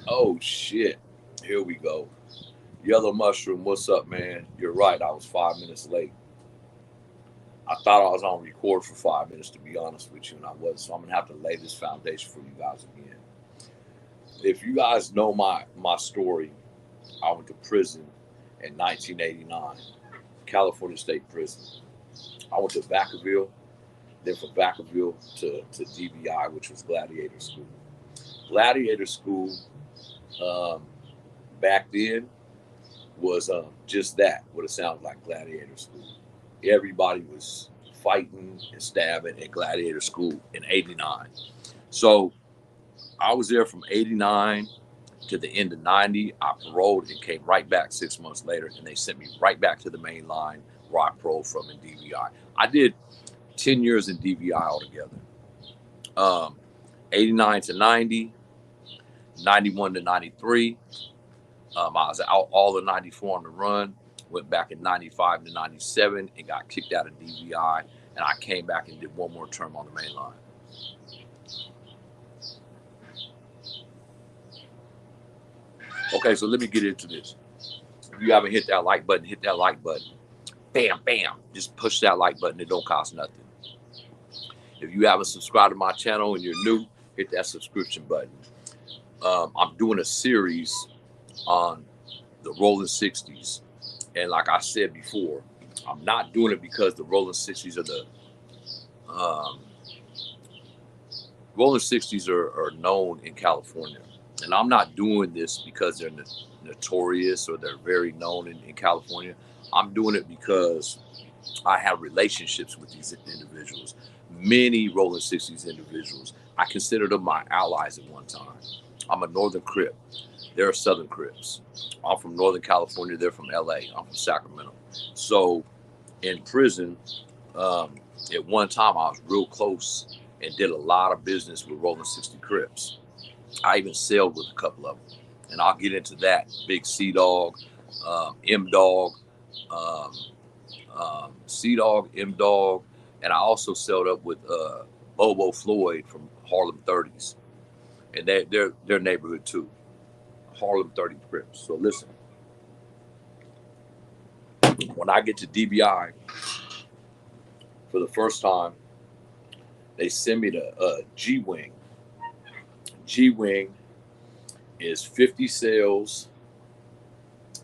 Oh shit. Here we go. Yellow Mushroom, what's up, man? You're right. I was 5 minutes late. I thought I was on record for 5 minutes, to be honest with you, and I was. So I'm gonna have to lay this foundation for you guys again. If you guys know my story, I went to prison in 1989, California State Prison. I went to Vacaville, then from Vacaville to DBI, which was Gladiator School. Gladiator School um, back then was just that, what it sounds like, Gladiator School. Everybody was fighting and stabbing at Gladiator School in '89. So I was there from '89 to the end of '90. I paroled and came right back 6 months later, and they sent me right back to the main line where I paroled from in DVI. I did 10 years in DVI altogether. Um, '89 to '90, '91 to '93. I was out all of '94 on the run. Went back in '95 to '97 and got kicked out of DVI. And I came back and did one more term on the main line. Okay, so let me get into this. If you haven't hit that like button, hit that like button. Bam, bam. Just push that like button. It don't cost nothing. If you haven't subscribed to my channel and you're new, hit that subscription button. I'm doing a series on the Rolling 60s. And like I said before, I'm not doing it because the Rolling 60s are um, Rolling 60s are known in California. And I'm not doing this because they're notorious or they're very known in California. I'm doing it because I have relationships with these individuals, many Rolling 60s individuals. I consider them my allies at one time. I'm a Northern Crip. They're Southern Crips. I'm from Northern California. They're from LA. I'm from Sacramento. So in prison, at one time I was real close and did a lot of business with Rolling 60 Crips. I even sailed with a couple of them. And I'll get into that. Big Sea Dog, M Dog, um, Sea Dog, M Dog, and I also sailed up with Bobo Floyd from Harlem 30s, and they're neighborhood too, Harlem 30 Crips. So listen, when I get to DBI for the first time, they send me to G Wing. G Wing is 50 cells,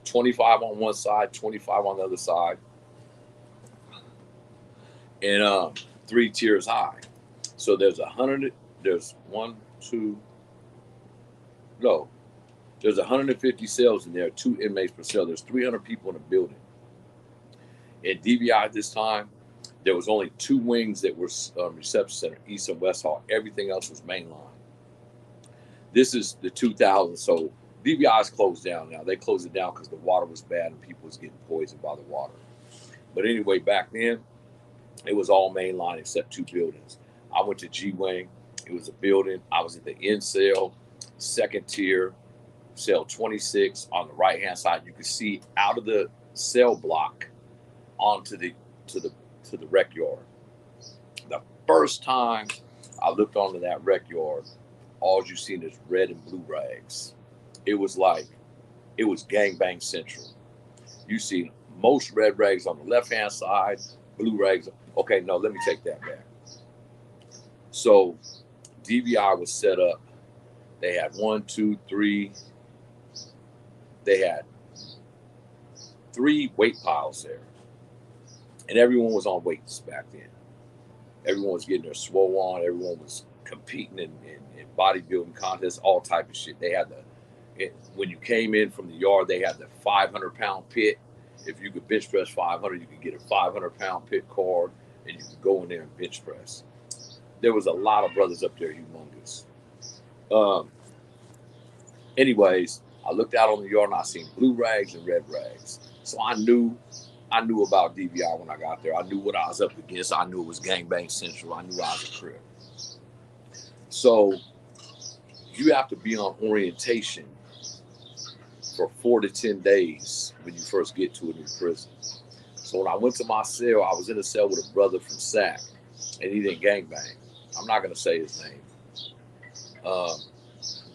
25 on one side, 25 on the other side, and 3 tiers high. So there's 100. There's one, two. No, there's 150 cells in there, 2 inmates per cell. There's 300 people in a building. In DVI at this time, there was only 2 wings that were reception center, East and West Hall. Everything else was mainline. This is the 2000s, so DVI is closed down now. They closed it down because the water was bad and people was getting poisoned by the water. But anyway, back then, it was all mainline except 2 buildings. I went to G Wing. It was a building. I was at the end cell, second tier, cell 26 on the right hand side. You could see out of the cell block onto the rec yard. The first time I looked onto that rec yard, all you seen is red and blue rags. It was like it was gangbang central. You see most red rags on the left hand side, blue rags. Okay, no, let me take that back. So DVI was set up. They had one, two, three. They had 3 weight piles there, and everyone was on weights back then. Everyone was getting their swole on. Everyone was competing in bodybuilding contests, all type of shit. They had when you came in from the yard, they had the 500-pound pit. If you could bench press 500, you could get a 500-pound pit card, and you could go in there and bench press. There was a lot of brothers up there, humongous. Um, anyways, I looked out on the yard and I seen blue rags and red rags. So I knew about DVI when I got there. I knew what I was up against. I knew it was gangbang central. I knew I was a crip. So you have to be on orientation for 4 to 10 days when you first get to a new prison. So when I went to my cell, I was in a cell with a brother from SAC, and he didn't gangbang. I'm not going to say his name. Um,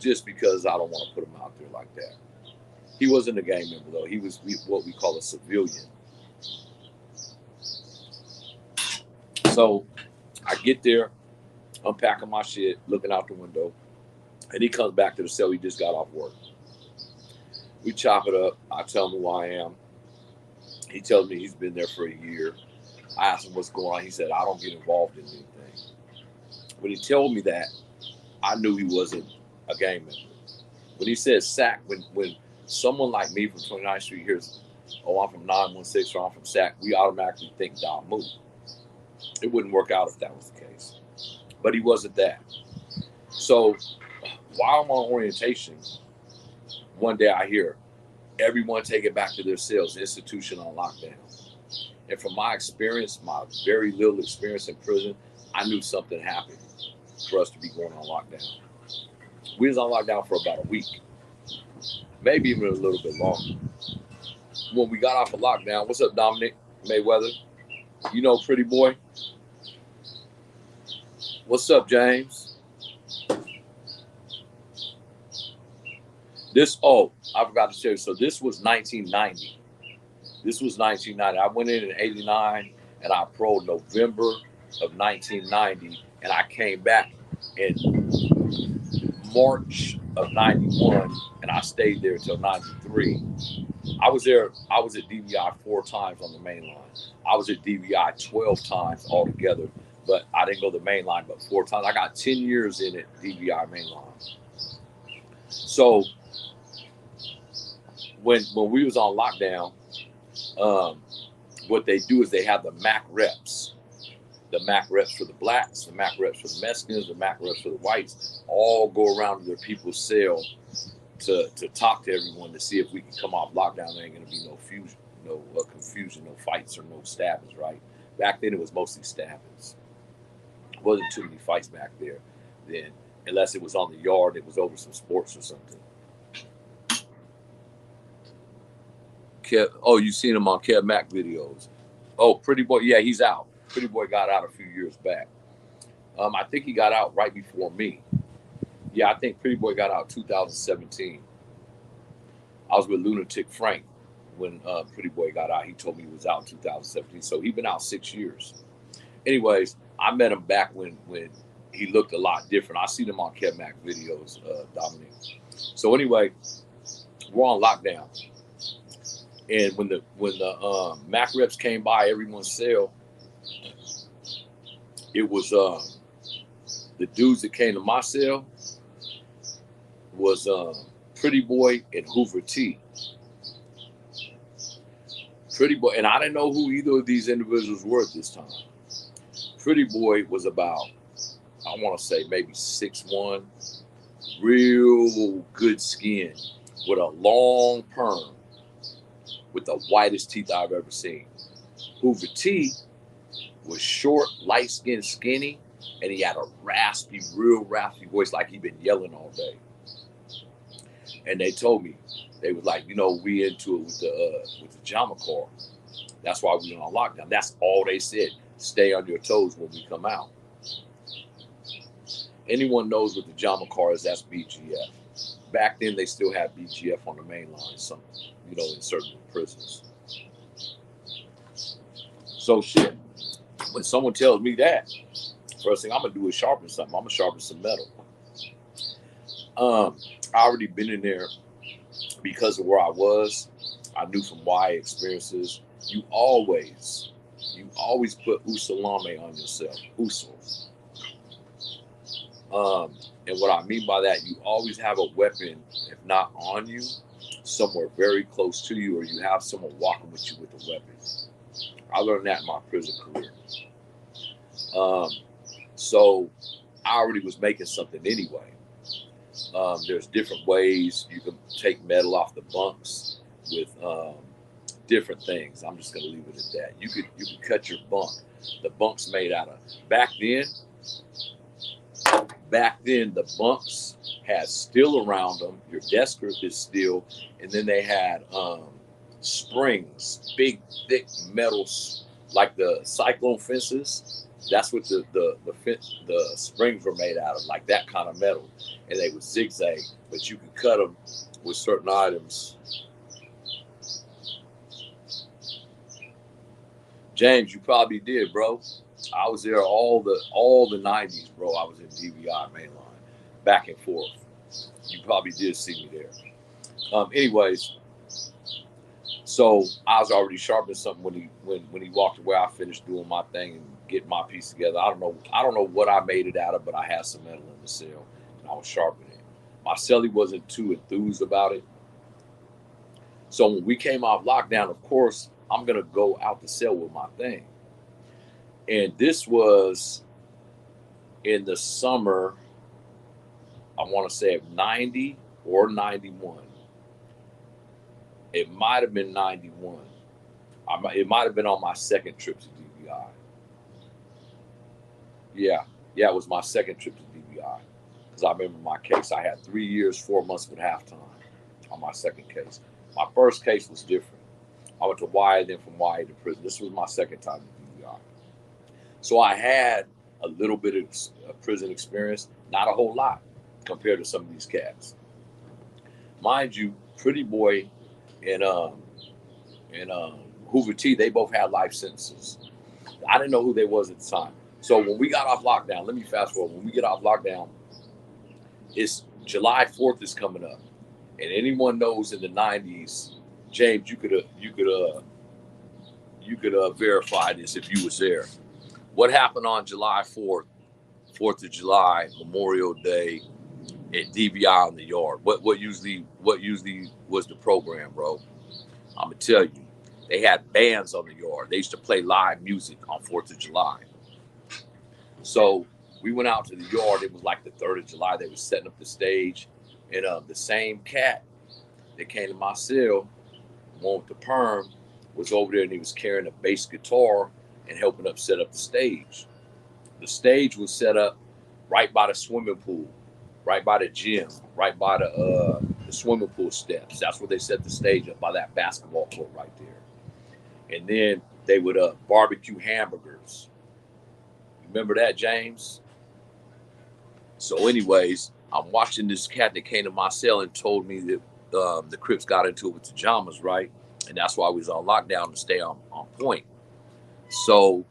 just because I don't want to put him out there like that. He wasn't a gang member, though. He was what we call a civilian. So I get there, unpacking my shit, looking out the window, and he comes back to the cell. He just got off work. We chop it up. I tell him who I am. He tells me he's been there for a year. I asked him what's going on. He said, I don't get involved in anything. When he told me that, I knew he wasn't a gang member. When he said SAC, when someone like me from 29th Street hears, oh, I'm from 916 or I'm from SAC, we automatically think Don Moon. It wouldn't work out if that was the case. But he wasn't that. So while I'm on orientation, one day I hear, everyone take it back to their cells, institution on lockdown. And from my experience, my very little experience in prison, I knew something happened for us to be going on lockdown. We was on lockdown for about a week, maybe even a little bit longer. When we got off of lockdown, what's up, Dominic Mayweather? You know, pretty boy. What's up, James? I forgot to tell you. So this was 1990. I went in 89 and I paroled November of 1990, and I came back in March of 91, and I stayed there till 93. I was at DVI 4 times on the main line. I was at DVI 12 times altogether, but I didn't go to the main line but 4 times. I got 10 years in at DVI main line. So when we was on lockdown, what they do is they have the MAC reps. The MAC reps for the blacks, the MAC reps for the Mexicans, the MAC reps for the whites, all go around to their people's cell to talk to everyone to see if we can come off lockdown. There ain't going to be no confusion, no fights or no stabbings, right? Back then it was mostly stabbings. It wasn't too many fights back there then, unless it was on the yard, it was over some sports or something. You seen him on Kev Mac videos. Oh, Pretty Boy, yeah, he's out. Pretty Boy got out a few years back. I think he got out right before me. Yeah, I think Pretty Boy got out 2017. I was with LuNatic FraNk when Pretty Boy got out. He told me he was out in 2017. So he's been out 6 years. Anyways, I met him back when he looked a lot different. I seen him on Kev Mac videos, Dominic. So anyway, we're on lockdown. And when the MAC reps came by everyone's cell, it was the dudes that came to my cell was Pretty Boy and Hoover T. Pretty Boy, and I didn't know who either of these individuals were at this time. Pretty Boy was about, I want to say maybe 6'1", real good skin with a long perm, with the whitest teeth I've ever seen. Hoover T was short, light-skinned, skinny, and he had a real raspy voice, like he'd been yelling all day. And they told me, they was like, we into it with the Jama car. That's why we were on lockdown. That's all they said. Stay on your toes when we come out. Anyone knows what the Jama car is? That's BGF. Back then, they still had BGF on the main line, in certain prisons. So shit, when someone tells me that, first thing I'm gonna do is sharpen something. I'm gonna sharpen some metal. I already been in there because of where I was. I knew from YA experiences, you always put usalame on yourself. Usul. And what I mean by that, you always have a weapon, if not on you, somewhere very close to you, or you have someone walking with you with a weapon. I learned that in my prison career. So I already was making something anyway. There's different ways you can take metal off the bunks with different things. I'm just going to leave it at that. You could cut your bunk. The bunk's made out of, back then the bunks had steel around them. Your desk grip is steel, and then they had springs, big thick metal like the cyclone fences. That's what the springs were made out of, like that kind of metal, and they would zigzag. But you could cut them with certain items. James, you probably did, bro. I was there all the 90s, bro. I was in DVI mainline, back and forth. You probably did see me there. Anyways, so I was already sharpening something when he walked away. I finished doing my thing and getting my piece together. I don't know what I made it out of, but I had some metal in the cell and I was sharpening it. My celly wasn't too enthused about it. So when we came off lockdown, of course, I'm gonna go out the cell with my thing. And this was in the summer, I want to say of 90 or 91. It might have been 91. It might have been on my second trip to DVI. Yeah, it was my second trip to DVI. Because I remember my case, I had 3 years, 4 months with halftime on my second case. My first case was different. I went to YA, then from YA to prison. This was my second time in DVI. So I had a little bit of prison experience, not a whole lot compared to some of these cats. Mind you, Pretty Boy and Hoover T, they both had life sentences. I didn't know who they was at the time. So when we got off lockdown, let me fast forward. When we get off lockdown, it's July 4th is coming up, and anyone knows in the 90s, James, you could verify this if you was there. What happened on July 4th, 4th of July, Memorial Day, at DVI on the yard? What usually was the program, bro? I'm gonna tell you, they had bands on the yard. They used to play live music on 4th of July. So we went out to the yard. It was like the 3rd of July. They were setting up the stage, and the same cat that came to my cell, one with the perm, was over there, and he was carrying a bass guitar and helping up set up the stage. The stage was set up right by the swimming pool, right by the gym, right by the swimming pool steps. That's where they set the stage up, by that basketball court right there. And then they would barbecue hamburgers. Remember that, James? So anyways, I'm watching this cat that came to my cell and told me that the Crips got into it with the Jamas, right? And that's why we was on lockdown, to stay on point. So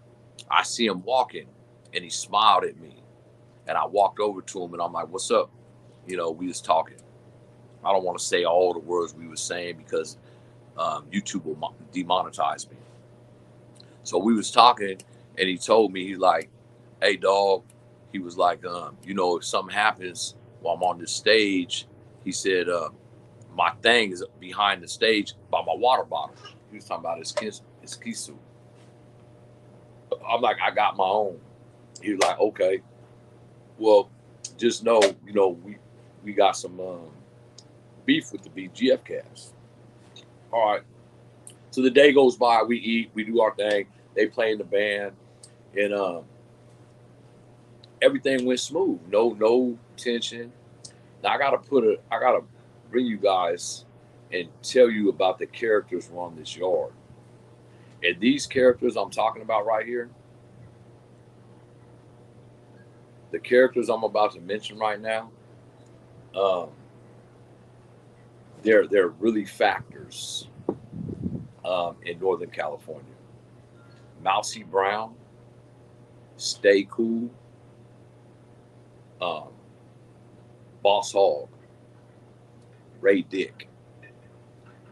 I see him walking, and he smiled at me. And I walked over to him, and I'm like, what's up? We was talking. I don't want to say all the words we were saying because YouTube will demonetize me. So we was talking, and he told me, he's like, hey, dog. He was like, if something happens while I'm on this stage, he said, my thing is behind the stage by my water bottle. He was talking about his kisu. I'm like, I got my own. He was like, okay. Well, just know, we got some beef with the BGF cast. All right. So the day goes by, we eat, we do our thing. They play in the band, and everything went smooth. No tension. Now I gotta bring you guys and tell you about the characters who are on this yard. And these characters I'm talking about right here, the characters I'm about to mention right now, they're really factors in Northern California. Mousy Brown, Stay Cool, Boss Hog, Ray Dick.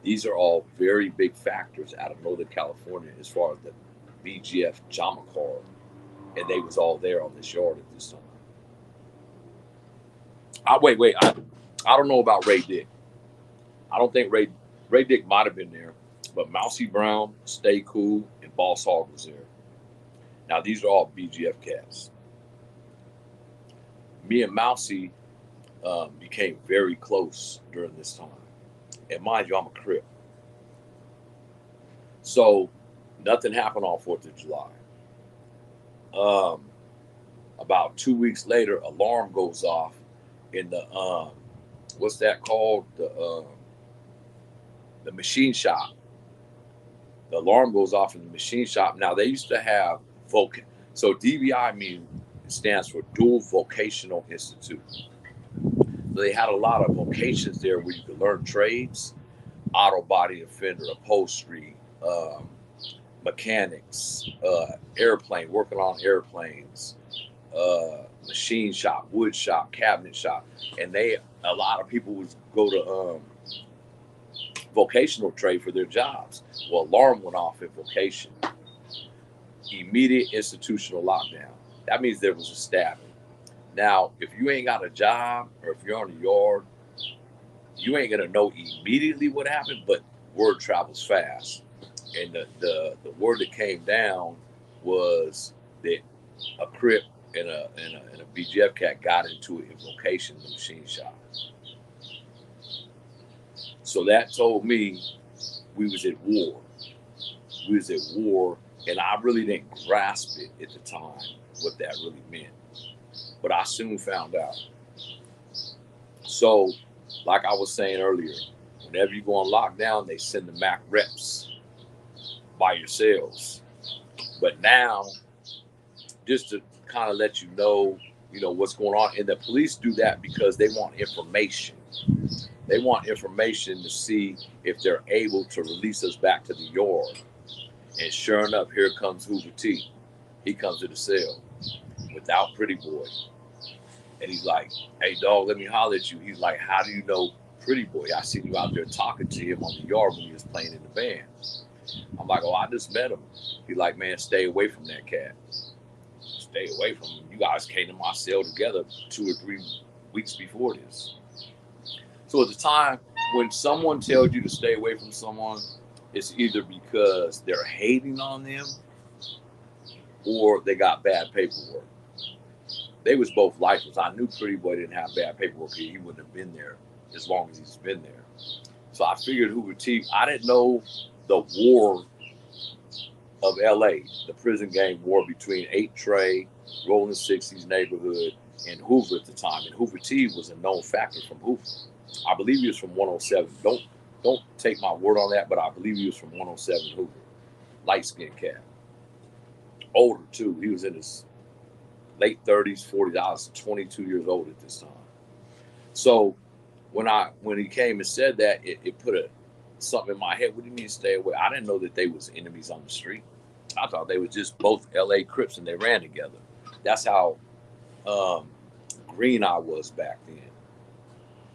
These are all very big factors out of Northern California as far as the BGF Jama card, and they was all there on this yard at this time. Wait. I don't know about Ray Dick. I don't think Ray Dick might have been there, but Mousy Brown, Stay Cool, and Boss Hog was there. Now these are all BGF cats. Me and Mousy became very close during this time. And mind you, I'm a Crip. So nothing happened on 4th of July. About 2 weeks later, alarm goes off in the what's that called? The machine shop. The alarm goes off in the machine shop. Now they used to have so DVI stands for Dual Vocational Institute. So they had a lot of vocations there where you could learn trades: auto body offender, upholstery, mechanics, working on airplanes, machine shop, wood shop, cabinet shop, and a lot of people would go to vocational trade for their jobs. Well, alarm went off in vocation. Immediate institutional lockdown. That means there was a stabbing. Now, if you ain't got a job or if you're on the yard, you ain't gonna know immediately what happened, but word travels fast. And the word that came down was that a Crip and a BGF cat got into it in vocation in the machine shop. So that told me we was at war. We was at war, and I really didn't grasp it at the time, what that really meant. But I soon found out. So, like I was saying earlier, whenever you go on lockdown, they send the MAC reps by yourselves. But now, just to kind of let you know what's going on, and the police do that because they want information. They want information to see if they're able to release us back to the yard. And sure enough, here comes Hoover T. He comes to the cell without Pretty Boy. And he's like, "Hey, dog, let me holler at you." He's like, "How do you know Pretty Boy? I seen you out there talking to him on the yard when he was playing in the band." I'm like, "Oh, I just met him." He's like, "Man, stay away from that cat. Stay away from him. You guys came to my cell together 2 or 3 weeks before this." So at the time, when someone tells you to stay away from someone, it's either because they're hating on them or they got bad paperwork. They was both lifers. I knew Pretty Boy didn't have bad paperwork. He wouldn't have been there as long as he's been there. So I figured Hoover T. I didn't know the war of LA, the prison gang war between 8 Trey, Rolling 60s neighborhood, and Hoover at the time. And Hoover T was a known factor from Hoover. I believe he was from 107. Don't take my word on that, but I believe he was from 107 Hoover. Light-skinned cat. Older, too. He was in his late 30s, 40s. I was 22 years old at this time. So when he came and said that, it put something in my head. What do you mean stay away? I didn't know that they was enemies on the street. I thought they were just both LA Crips and they ran together. That's how green I was back then.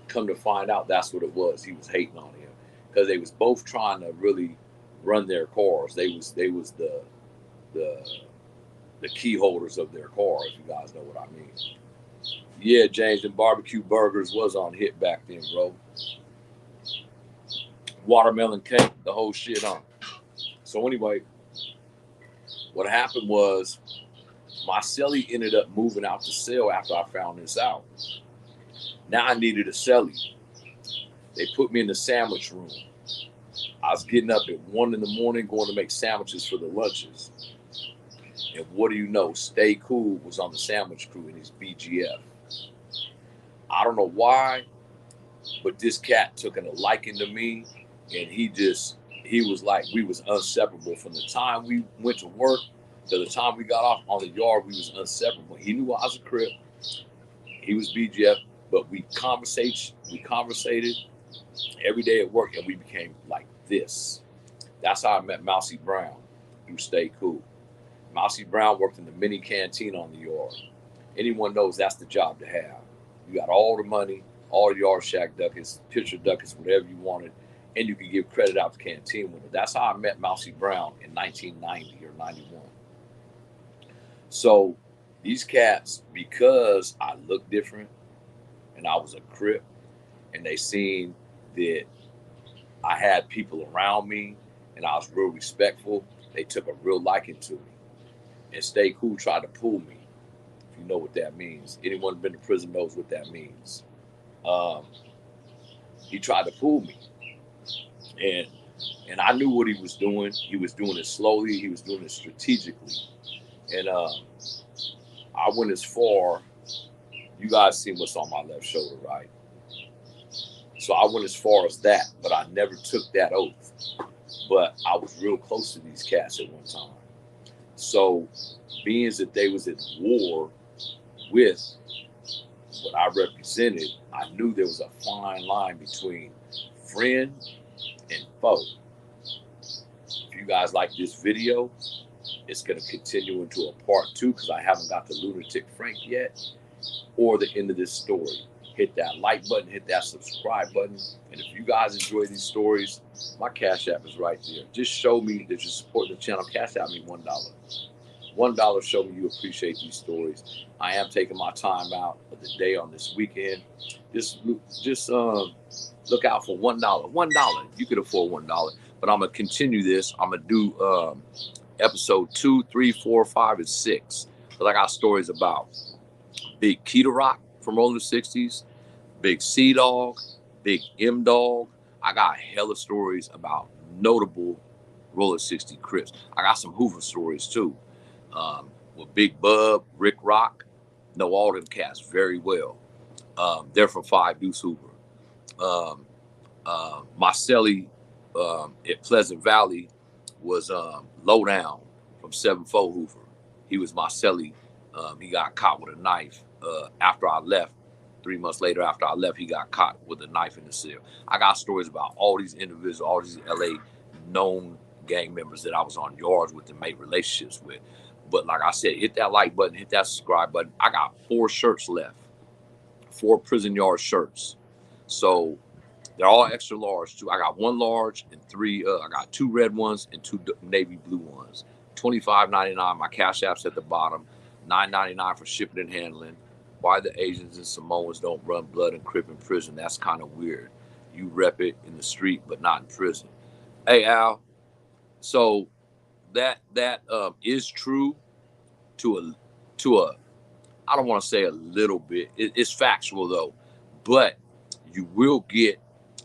Come to find out, that's what it was. He was hating on him because they was both trying to really run their cars. They was the key holders of their car, if you guys know what I mean. Yeah, James, and barbecue burgers was on hit back then, bro. Watermelon cake, the whole shit on. So anyway, what happened was my cellie ended up moving out the cell after I found this out. Now I needed a cellie. They put me in the sandwich room. I was getting up at 1 a.m, going to make sandwiches for the lunches. And what do you know? Stay Cool was on the sandwich crew in his BGF. I don't know why, but this cat took a liking to me, and he was like, we was inseparable from the time we went to work to the time we got off on the yard. We was inseparable. He knew I was a Crip. He was BGF, but we conversated every day at work, and we became like this. That's how I met Mousy Brown through Stay Cool. Mousy Brown worked in the mini canteen on the yard. Anyone knows that's the job to have. You got all the money, all the yard shack ducats, picture ducats, whatever you wanted, and you could give credit out to canteen with it. That's how I met Mousy Brown in 1990 or 91. So these cats, because I looked different and I was a Crip, and they seen that I had people around me and I was real respectful, they took a real liking to me. And Stay Cool tried to pull me, if you know what that means. Anyone been to prison knows what that means. He tried to pull me. And I knew what he was doing. He was doing it slowly. He was doing it strategically. And I went as far, you guys see what's on my left shoulder, right? So I went as far as that, but I never took that oath. but I was real close to these cats at one time. So, being that they was at war with what I represented, I knew there was a fine line between friend and foe. If you guys like this video, it's going to continue into a part 2 because I haven't got the LuNatic FraNk yet, or the end of this story. Hit that like button, hit that subscribe button. And if you guys enjoy these stories, my Cash App is right there. Just show me that you support the channel. Cash App me $1. $1 show me you appreciate these stories. I am taking my time out of the day on this weekend. Just look out for $1. $1. You could afford $1. But I'm going to continue this. I'm going to do episode 2, 3, 4, 5, and 6. Because I got stories about Big Keto Rock from R60s, Big C-Dog, Big M-Dog. I got hella stories about notable R60 Crips. I got some Hoover stories too. With Big Bub, Rick Rock, know all them cats very well. They're from 5 Deuce Hoover. Marcelli at Pleasant Valley was Lowdown from 7-4 Hoover. He was Marcelli. He got caught with a knife after I left. 3 months later after I left, he got caught with a knife in the cell. I got stories about all these individuals, all these LA known gang members that I was on yards with and made relationships with. But like I said, hit that like button, hit that subscribe button. I got 4 shirts left, 4 prison yard shirts. So they're all extra large too. I got 1 large and 3. I got 2 red ones and 2 navy blue ones. $25.99. My Cash App's at the bottom. $9.99 for shipping and handling. Why the Asians and Samoans don't run blood and Crip in prison? That's kind of weird. You rep it in the street, but not in prison. Hey Al, so that is true to a I don't want to say a little bit. It's factual though, but you will get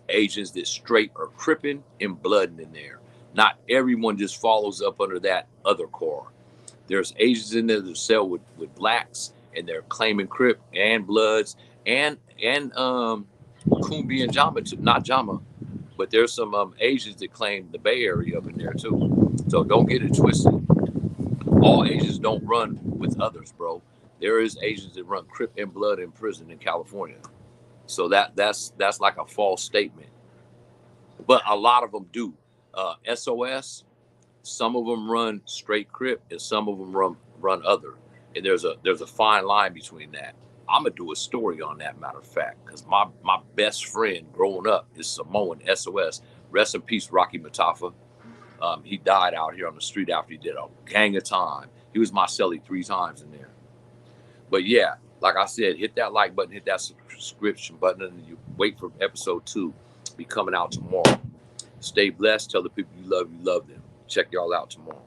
agents that straight are cripping and blooding in there. Not everyone just follows up under that other car. There's agents in there that sell with blacks, and they're claiming Crip and Bloods and Kumbi and Jama too. Not Jama, but there's some Asians that claim the Bay Area up in there too. So don't get it twisted. All Asians don't run with others, bro. There is Asians that run Crip and Blood in prison in California. So that's like a false statement. But a lot of them do. SOS, some of them run straight Crip and some of them run other. And there's a fine line between that. I'm gonna do a story on that, matter of fact, because my best friend growing up is Samoan SOS. Rest in peace, Rocky Matafa. He died out here on the street after he did a gang of time. He was Marcelli 3 times in there. But yeah, like I said, hit that like button, hit that subscription button, and you wait for episode 2 to be coming out tomorrow. Stay blessed. Tell the people you love them. Check y'all out tomorrow.